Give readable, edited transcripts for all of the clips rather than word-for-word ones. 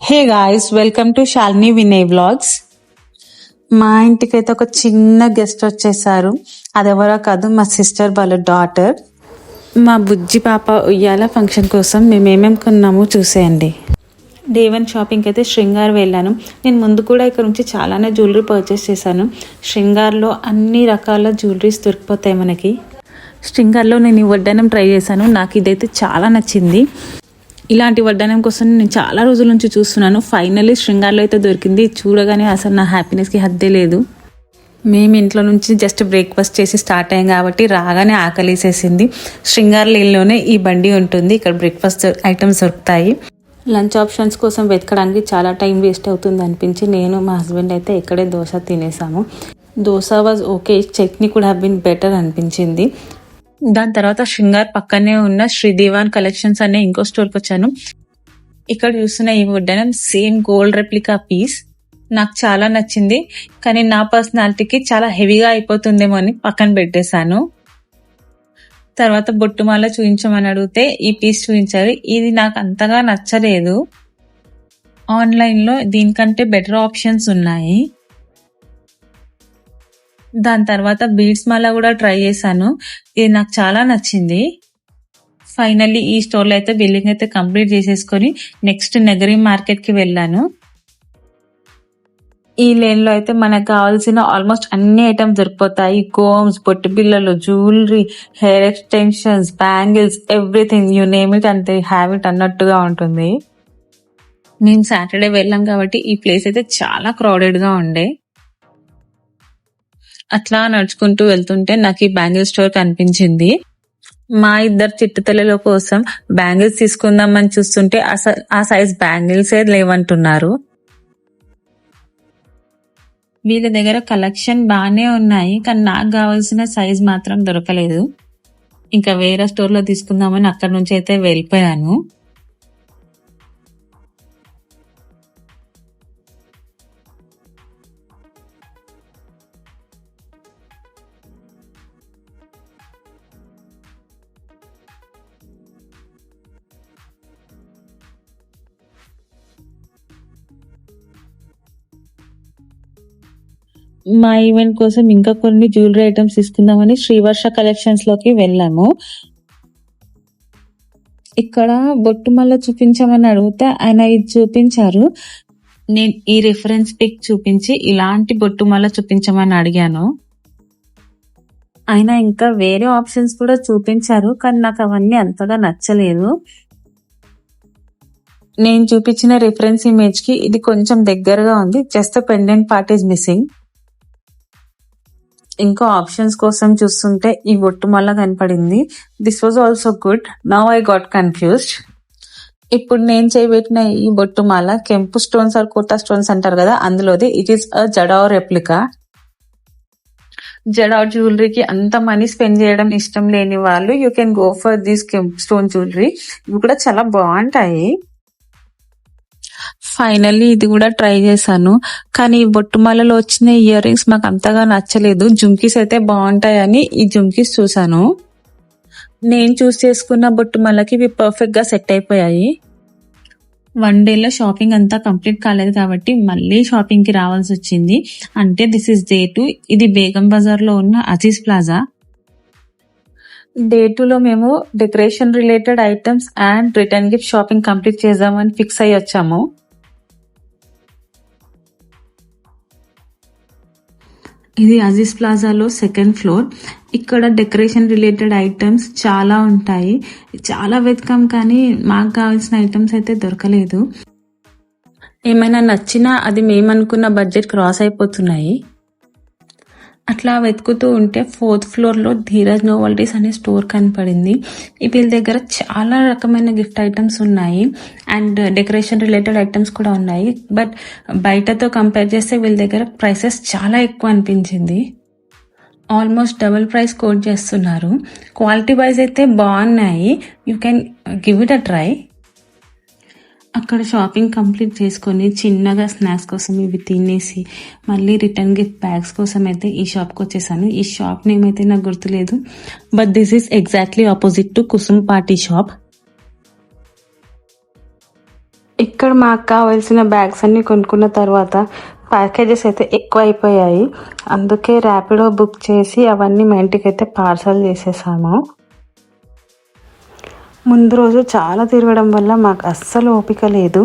Hey guys, welcome to Shalini Vinay vlogs. మా ఇంటికైతే ఒక చిన్న గెస్ట్ వచ్చేసారు. అదెవరో కాదు, మా సిస్టర్ వాళ్ళ డాటర్. మా బుజ్జి పాప ఉయ్యాల ఫంక్షన్ కోసం మేము ఏమేమి కొన్నామో చూసేయండి. డే 1 షాపింగ్కి అయితే శృంగార్ వెళ్ళాను. నేను ముందు కూడా ఇక్కడ నుంచి చాలానే జ్యువెలరీ పర్చేస్ చేశాను. శృంగార్లో అన్ని రకాల జ్యువెలరీస్ దొరికిపోతాయి మనకి. శృంగార్లో నేను ఈ వడ్డానం ట్రై చేశాను. నాకు ఇదైతే చాలా నచ్చింది. ఇలాంటి వడ్డానం కోసం నేను చాలా రోజుల నుంచి చూస్తున్నాను. ఫైనల్లీ శృంగార్లో అయితే దొరికింది. చూడగానే అసలు నా హ్యాపీనెస్కి హద్దే లేదు. మేము ఇంట్లో నుంచి జస్ట్ బ్రేక్ఫాస్ట్ చేసి స్టార్ట్ అయ్యాం కాబట్టి రాగానే ఆకలిసేసింది. శృంగార్ లేన్లోనే ఈ బండి ఉంటుంది. ఇక్కడ బ్రేక్ఫాస్ట్ ఐటమ్స్ దొరుకుతాయి. లంచ్ ఆప్షన్స్ కోసం వెతకడానికి చాలా టైం వేస్ట్ అవుతుంది అనిపించి నేను మా హస్బెండ్ అయితే ఇక్కడే దోశ తినేసాము. దోశ వాజ్ ఓకే, చట్నీ కూడా హ్యావ్ బీన్ బెటర్ అనిపించింది. దాని తర్వాత శృంగార్ పక్కనే ఉన్న శ్రీదేవాన్ కలెక్షన్స్ అనే ఇంకో స్టోర్కి వచ్చాను. ఇక్కడ చూస్తున్న ఈ వడ్డానం సేమ్ గోల్డ్ రెప్లికా పీస్. నాకు చాలా నచ్చింది, కానీ నా పర్సనాలిటీకి చాలా హెవీగా అయిపోతుందేమో అని పక్కన పెట్టేశాను. తర్వాత బొట్టుమాల చూపించమని అడిగితే ఈ పీస్ చూపించారు. ఇది నాకు అంతగా నచ్చలేదు. ఆన్లైన్లో దీనికంటే బెటర్ ఆప్షన్స్ ఉన్నాయి. దాని తర్వాత బీడ్స్ మాల కూడా ట్రై చేశాను. ఇది నాకు చాలా నచ్చింది. ఫైనల్లీ ఈ స్టోర్లో అయితే బిల్లింగ్ అయితే కంప్లీట్ చేసేసుకొని నెక్స్ట్ నగరి మార్కెట్కి వెళ్ళాను. ఈ లేన్లో అయితే మనకు కావాల్సిన ఆల్మోస్ట్ అన్ని ఐటమ్స్ దొరికిపోతాయి. కోమ్స్, బొట్టు బిళ్ళలు, jewellery, hair extensions, bangles, everything you name it and they have it అన్నట్టుగా ఉంటుంది. మేము సాటర్డే వెళ్ళాం కాబట్టి ఈ ప్లేస్ అయితే చాలా క్రౌడెడ్గా ఉండే. అట్లా నడుచుకుంటూ వెళ్తుంటే నాకు ఈ బ్యాంగిల్ స్టోర్ కనిపించింది. మా ఇద్దరు చిట్టుతల్లుల కోసం బ్యాంగిల్స్ తీసుకుందామని చూస్తుంటే ఆ సైజ్ బ్యాంగిల్సే లేవంటున్నారు. వీళ్ళ దగ్గర కలెక్షన్ బాగానే ఉన్నాయి, కానీ నాకు కావాల్సిన సైజ్ మాత్రం దొరకలేదు. ఇంకా వేరే స్టోర్లో తీసుకుందామని అక్కడ నుంచి అయితే వెళ్ళిపోయాను. మా ఈవెంట్ కోసం ఇంకా కొన్ని జ్యువెలరీ ఐటమ్స్ తీసుకుందామని శ్రీవర్ష కలెక్షన్స్ లోకి వెళ్ళాము. ఇక్కడ బొట్టుమల్ల చూపించమని అడిగితే ఆయన ఇది చూపించారు. నేను ఈ రిఫరెన్స్ పిక్ చూపించి ఇలాంటి బొట్టుమల్ల చూపించమని అడిగాను. ఆయన ఇంకా వేరే ఆప్షన్స్ కూడా చూపించారు, కానీ నాకు అవన్నీ అంతగా నచ్చలేదు. నేను చూపించిన రిఫరెన్స్ ఇమేజ్ కి ఇది కొంచెం దగ్గరగా ఉంది. Just pendant part is missing. ఇంకో ఆప్షన్స్ కోసం చూస్తుంటే ఈ బొట్టుమల్ల కనపడింది. This was also good. Now I got confused. ఇప్పుడు నేను చేయబెట్టిన ఈ బొట్టుమాల కెంపు స్టోన్స్ ఆర్ కోటా స్టోన్స్ అంటారు కదా, అందులోది. It is a jadau replica. Jadau జ్యువెలరీకి అంత మనీ స్పెండ్ చేయడం ఇష్టం లేని వాళ్ళు you can go for this kempu stone jewellery. ఇవి కూడా చాలా బాగుంటాయి. ఫైనల్లీ ఇది కూడా ట్రై చేశాను, కానీ బొట్టుమాలలో వచ్చిన ఇయర్ రింగ్స్ మాకు అంతగా నచ్చలేదు. జుమ్కీస్ అయితే బాగుంటాయని ఈ జుమ్కీస్ చూసాను. నేను చూస్ చేసుకున్న బొట్టుమాలకి ఇవి పర్ఫెక్ట్ గా సెట్ అయిపోయాయి. 1 డేలో షాపింగ్ అంతా కంప్లీట్ కాలేదు కాబట్టి మళ్ళీ షాపింగ్ కి రావాల్సి వచ్చింది. అంటే దిస్ ఇస్ డే 2. ఇది బేగం బజార్ లో ఉన్న అజీజ్ ప్లాజా. డే 2లో మేము decoration related items and return gift shopping complete చేద్దామని ఫిక్స్ అయ్యి వచ్చాము. ఇది అజీజ్ ప్లాజాలో 2nd ఫ్లోర్. ఇక్కడ డెకరేషన్ రిలేటెడ్ ఐటమ్స్ చాలా ఉంటాయి. చాలా వెతకాం, కానీ మాకు కావాల్సిన ఐటమ్స్ అయితే దొరకలేదు. ఏమైనా నచ్చినా అది మేమనుకున్న బడ్జెట్ క్రాస్ అయిపోతున్నాయి. అట్లా వెతుకుతూ ఉంటే 4th ఫ్లోర్లో ధీరజ్ నోవల్టీస్ అనే స్టోర్ కనపడింది. వీళ్ళ దగ్గర చాలా రకమైన గిఫ్ట్ ఐటమ్స్ ఉన్నాయి అండ్ డెకరేషన్ రిలేటెడ్ ఐటమ్స్ కూడా ఉన్నాయి. బట్ బయటతో కంపేర్ చేస్తే వీళ్ళ దగ్గర ప్రైసెస్ చాలా ఎక్కువ అనిపించింది. ఆల్మోస్ట్ డబుల్ ప్రైస్ కోట్ చేస్తున్నారు. క్వాలిటీ వైజ్ అయితే బాగున్నాయి. You can give it a try. అక్కడ షాపింగ్ కంప్లీట్ చేసుకొని చిన్నగా స్నాక్స్ కోసం ఇవి తినేసి మళ్ళీ రిటర్న్ గిఫ్ట్ బ్యాగ్స్ కోసం అయితే ఈ షాప్కి వచ్చేసాను. ఈ షాప్ నేమ్ అయితే నాకు గుర్తులేదు, but this is exactly opposite to Kusum party sharp. ఇక్కడ మాకు కావాల్సిన బ్యాగ్స్ అన్నీ కొనుక్కున్న తర్వాత ప్యాకేజెస్ అయితే ఎక్కువ అయిపోయాయి. అందుకే ర్యాపిడో బుక్ చేసి అవన్నీ మా ఇంటికైతే పార్సల్ చేసేసాము. ముందు రోజు చాలా తిరగడం వల్ల మాకు అస్సలు ఓపిక లేదు.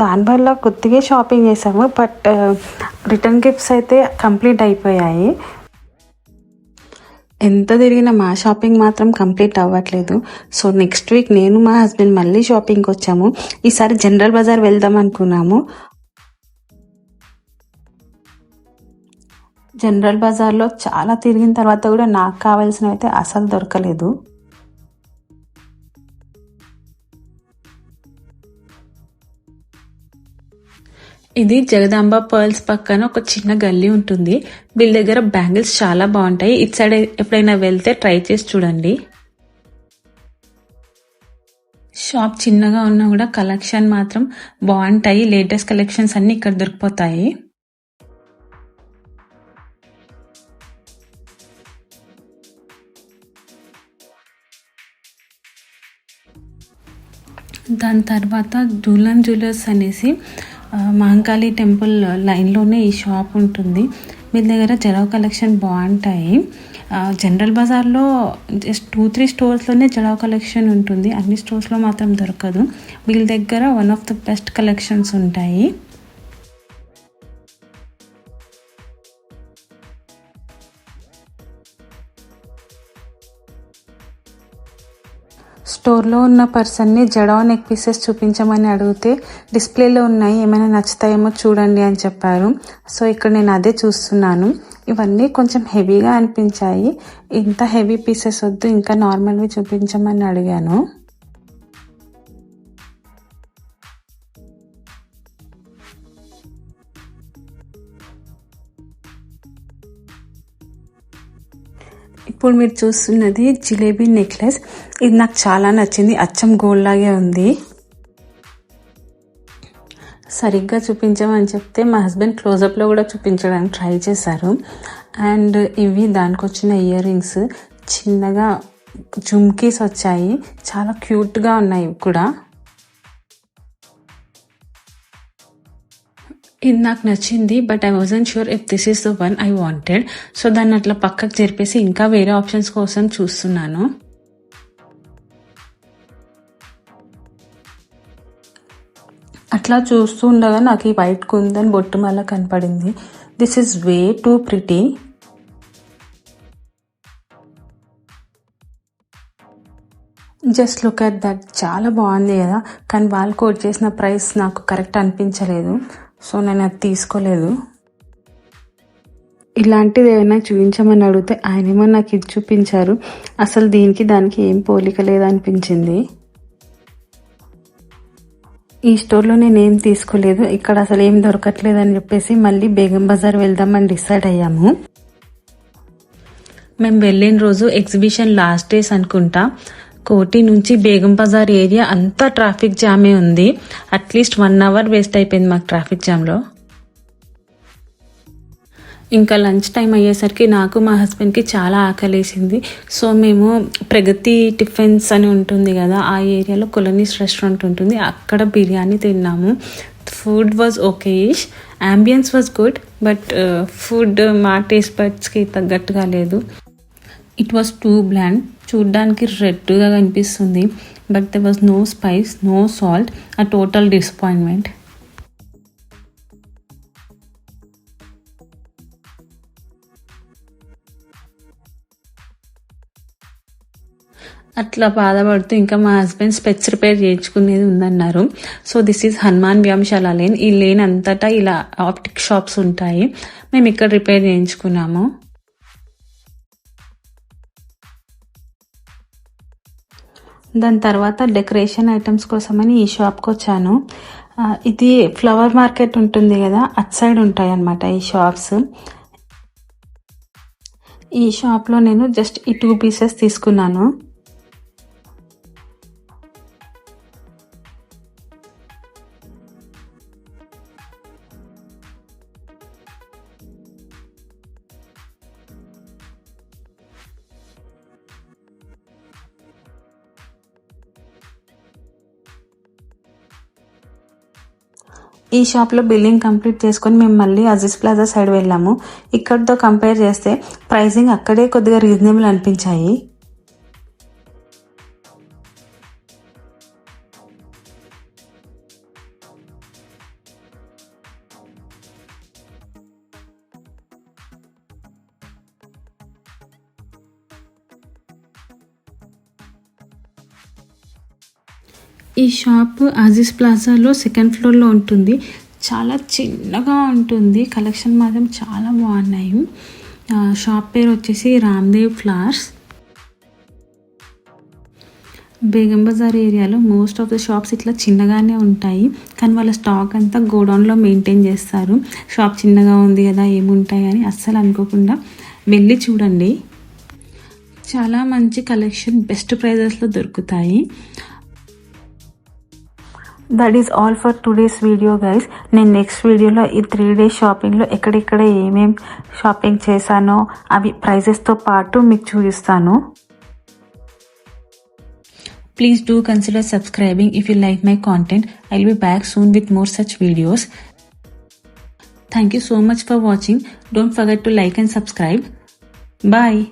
దానివల్ల కొద్దిగా షాపింగ్ చేసాము. బట్ రిటర్న్ గిఫ్ట్స్ అయితే కంప్లీట్ అయిపోయాయి. ఎంత తిరిగినా మా షాపింగ్ మాత్రం కంప్లీట్ అవ్వట్లేదు. సో నెక్స్ట్ వీక్ నేను మా హస్బెండ్ మళ్ళీ షాపింగ్కి వచ్చాము. ఈసారి జనరల్ బజార్ వెళ్దాం అనుకున్నాము. జనరల్ బజార్లో చాలా తిరిగిన తర్వాత కూడా నాకు కావాల్సినవి అయితే అసలు దొరకలేదు. ఇది జగదాంబ పర్ల్స్ పక్కన ఒక చిన్న గల్లీ ఉంటుంది. వీళ్ళ దగ్గర బ్యాంగిల్స్ చాలా బాగుంటాయి. ఇటు సైడ్ ఎప్పుడైనా వెళ్తే ట్రై చేసి చూడండి. షాప్ చిన్నగా ఉన్నా కూడా కలెక్షన్ మాత్రం బాగుంటాయి. లేటెస్ట్ కలెక్షన్స్ అన్ని ఇక్కడ దొరికిపోతాయి. దాని తర్వాత దుల్హన్ జ్యువెలర్స్ అనేసి మహంకాళి టెంపుల్ లైన్లోనే ఈ షాప్ ఉంటుంది. వీళ్ళ దగ్గర జరావ్ కలెక్షన్ బాగుంటాయి. జనరల్ బజార్లో జస్ట్ 2-3 స్టోర్స్లోనే జరావ్ కలెక్షన్ ఉంటుంది. అన్ని స్టోర్స్లో మాత్రం దొరకదు. వీళ్ళ దగ్గర one of the best collections ఉంటాయి. స్టోర్లో ఉన్న పర్సన్ని జడావ్ నెక్ పీసెస్ చూపించమని అడిగితే డిస్ప్లేలో ఉన్నాయి, ఏమైనా నచ్చుతాయేమో చూడండి అని చెప్పారు. సో ఇక్కడ నేను అదే చూస్తున్నాను. ఇవన్నీ కొంచెం హెవీగా అనిపించాయి. ఇంత హెవీ పీసెస్ వద్దు, ఇంకా నార్మల్వి చూపించమని అడిగాను. ఇప్పుడు మీరు చూస్తున్నది జిలేబీ నెక్లెస్. ఇది నాకు చాలా నచ్చింది. అచ్చం గోల్డ్ లాగే ఉంది. సరిగ్గా చూపించమని చెప్తే మా హస్బెండ్ క్లోజప్లో కూడా చూపించడానికి ట్రై చేశారు. అండ్ ఇవి దానికి వచ్చిన ఇయర్ రింగ్స్, చిన్నగా జుమ్కీస్ వచ్చాయి. చాలా క్యూట్గా ఉన్నాయి ఇవి కూడా. ఇది నాకు నచ్చింది. But I wasn't sure if this is the one I wanted. So దాన్ని అట్లా పక్కకు జరిపేసి ఇంకా వేరే ఆప్షన్స్ కోసం చూస్తున్నాను. అట్లా చూస్తూ ఉండగా నాకు ఈ వైట్ కుందన్ బొట్టు మళ్ళీ కనపడింది. This is way two pretty. Just look at that, చాలా బాగుంది కదా. కానీ వాళ్ళు కోట్ చేసిన ప్రైస్ నాకు కరెక్ట్ అనిపించలేదు. సో నేను అది తీసుకోలేదు. ఇలాంటిది ఏమైనా చూపించమని అడిగితే ఆయనేమో నాకు ఇది చూపించారు. అసలు దీనికి దానికి ఏం పోలిక లేదనిపించింది. ఈ స్టోర్లో నేనేం తీసుకోలేదు. ఇక్కడ అసలు ఏం దొరకట్లేదు అని చెప్పేసి మళ్ళీ బేగం బజార్ వెళ్దామని డిసైడ్ అయ్యాము. మేము వెళ్ళిన రోజు ఎగ్జిబిషన్ లాస్ట్ డేస్ అనుకుంటా. కోటి నుంచి బేగం బజార్ ఏరియా అంతా ట్రాఫిక్ జామే ఉంది. అట్లీస్ట్ 1 అవర్ వేస్ట్ అయిపోయింది మాకు ట్రాఫిక్ జామ్లో. ఇంకా లంచ్ టైం అయ్యేసరికి నాకు మా హస్బెండ్కి చాలా ఆకలేసింది. సో మేము ప్రగతి టిఫిన్స్ అని ఉంటుంది కదా, ఆ ఏరియాలో కొలనీస్ రెస్టారెంట్ ఉంటుంది, అక్కడ బిర్యానీ తిన్నాము. Food was okayish, ambience was good, but food మా టేస్ట్ బడ్స్కి తగ్గట్టుగా లేదు. It was too bland. చూడ్డానికి రెడ్గా కనిపిస్తుంది, but there was no spice, no salt. A total disappointment. అట్లా బాధపడుతూ ఇంకా మా హస్బెండ్ స్పెట్స్ రిపేర్ చేయించుకునేది ఉందన్నారు. సో దిస్ ఈజ్ హనుమాన్ వ్యాయామశాల లేన్. ఈ లేన్ అంతటా ఇలా ఆప్టిక్ షాప్స్ ఉంటాయి. మేము ఇక్కడ రిపేర్ చేయించుకున్నాము. దాని తర్వాత డెకరేషన్ ఐటమ్స్ కోసమని ఈ షాప్కి వచ్చాను. ఇది ఫ్లవర్ మార్కెట్ ఉంటుంది కదా, అట్ సైడ్ ఉంటాయి అన్నమాట ఈ షాప్స్. ఈ షాప్లో నేను జస్ట్ ఈ 2 పీసెస్ తీసుకున్నాను. ఈ షాప్లో బిల్లింగ్ కంప్లీట్ చేసుకొని మేము మళ్ళీ అజీజ్ ప్లాజా సైడ్ వెళ్ళాము. ఇక్కడితో కంపేర్ చేస్తే ప్రైసింగ్ అక్కడే కొద్దిగా రీజనబుల్ అనిపించాయి. ఈ షాప్ అజీజ్ ప్లాజాలో సెకండ్ ఫ్లోర్లో ఉంటుంది. చాలా చిన్నగా ఉంటుంది. కలెక్షన్ మాత్రం చాలా బాగున్నాయి. షాప్ పేరు వచ్చేసి రామ్దేవ్ ఫ్లవర్స్. బేగం బజార్ ఏరియాలో మోస్ట్ ఆఫ్ ద షాప్స్ ఇట్లా చిన్నగానే ఉంటాయి, కానీ వాళ్ళ స్టాక్ అంతా గోడౌన్లో మెయింటైన్ చేస్తారు. షాప్ చిన్నగా ఉంది కదా ఏముంటాయి అని అస్సలు అనుకోకుండా వెళ్ళి చూడండి. చాలా మంచి కలెక్షన్ బెస్ట్ ప్రైజెస్లో దొరుకుతాయి. That is all for today's video guys. నేను నెక్స్ట్ వీడియోలో ఈ 3 days షాపింగ్లో ఎక్కడెక్కడ ఏమేం షాపింగ్ చేశానో అవి ప్రైజెస్తో పాటు మీకు చూపిస్తాను. Please do consider subscribing if you like my content. I'll be back soon with more such videos. Thank you so much for watching. Don't forget to like and subscribe. Bye.